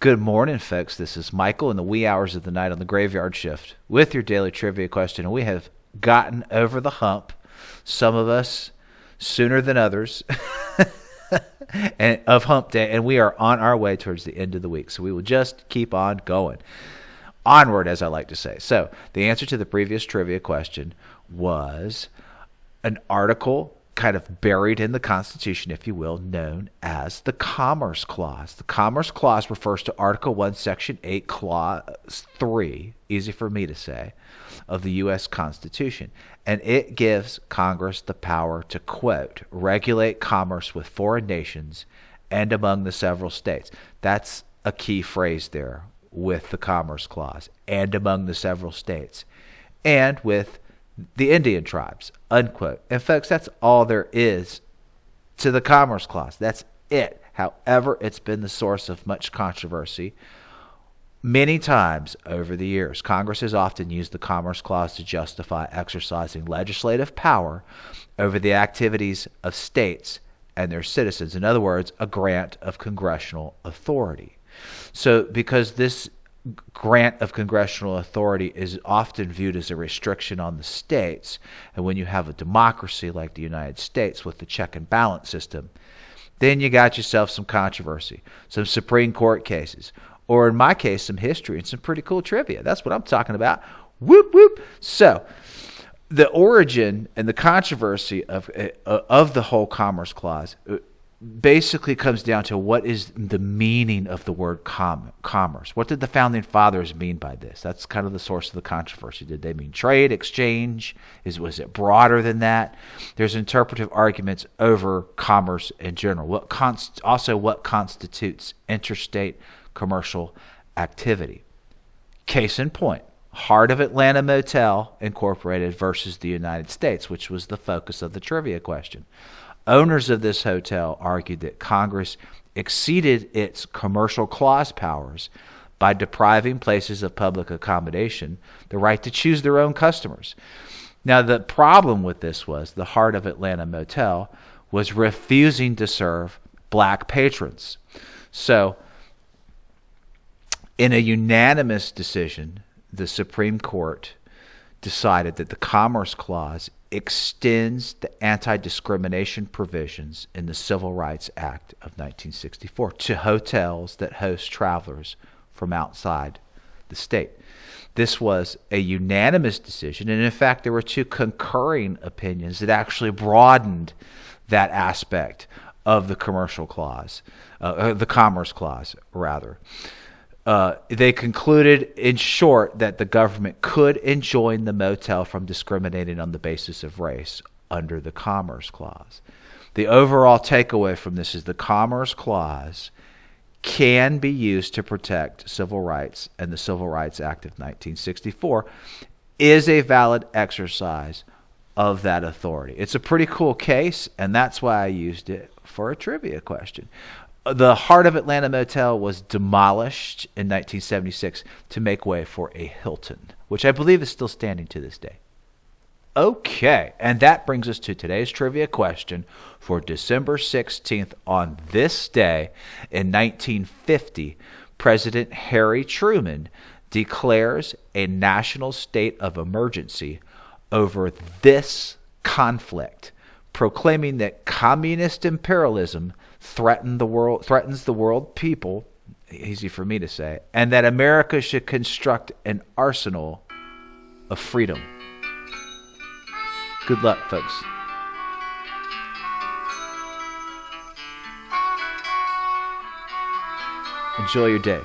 Good morning, folks. This is Michael in the wee hours of the night on the graveyard shift with your daily trivia question. And we have gotten over the hump, some of us sooner than others, and of hump day, and we are on our way towards the end of the week. So we will just keep on going. Onward, as I like to say. So the answer to the previous trivia question was an article kind of buried in the Constitution, if you will, known as the Commerce Clause. The Commerce Clause refers to Article 1, Section 8, Clause 3, easy for me to say, of the U.S. Constitution. And it gives Congress the power to, quote, regulate commerce with foreign nations and among the several states. That's a key phrase there with the Commerce Clause, and among the several states, and with the Indian tribes, unquote. And folks, that's all there is to the Commerce Clause. That's it. However, it's been the source of much controversy many times over the years. Congress has often used the Commerce Clause to justify exercising legislative power over the activities of states and their citizens. In other words, a grant of congressional authority. So because this grant of congressional authority is often viewed as a restriction on the states, and when you have a democracy like the United States with the check and balance system, then you got yourself some controversy, some Supreme Court cases, or in my case, some history and some pretty cool trivia. That's what I'm talking about. Whoop, whoop. So the origin and the controversy of the whole Commerce Clause basically comes down to what is the meaning of the word commerce. What did the founding fathers mean by this? That's kind of the source of the controversy. Did they mean trade, exchange? Was it broader than that? There's interpretive arguments over commerce in general. What constitutes interstate commercial activity? Case in point, Heart of Atlanta Motel Incorporated versus the United States, which was the focus of the trivia question. Owners of this hotel argued that Congress exceeded its commercial clause powers by depriving places of public accommodation the right to choose their own customers. Now, the problem with this was the Heart of Atlanta Motel was refusing to serve black patrons. So, in a unanimous decision, the Supreme Court decided that the Commerce Clause extends the anti-discrimination provisions in the Civil Rights Act of 1964 to hotels that host travelers from outside the state. This was a unanimous decision, and in fact, there were two concurring opinions that actually broadened that aspect of the Commerce Clause, rather. They concluded, in short, that the government could enjoin the motel from discriminating on the basis of race under the Commerce Clause. The overall takeaway from this is the Commerce Clause can be used to protect civil rights, and the Civil Rights Act of 1964 is a valid exercise of that authority. It's a pretty cool case, and that's why I used it for a trivia question. The Heart of Atlanta Motel was demolished in 1976 to make way for a Hilton, which I believe is still standing to this day. Okay, and that brings us to today's trivia question for December 16th. On this day in 1950, President Harry Truman declares a national state of emergency over this conflict, proclaiming that communist imperialism threatens the world people, easy for me to say, and that America should construct an arsenal of freedom. Good luck, folks. Enjoy your day.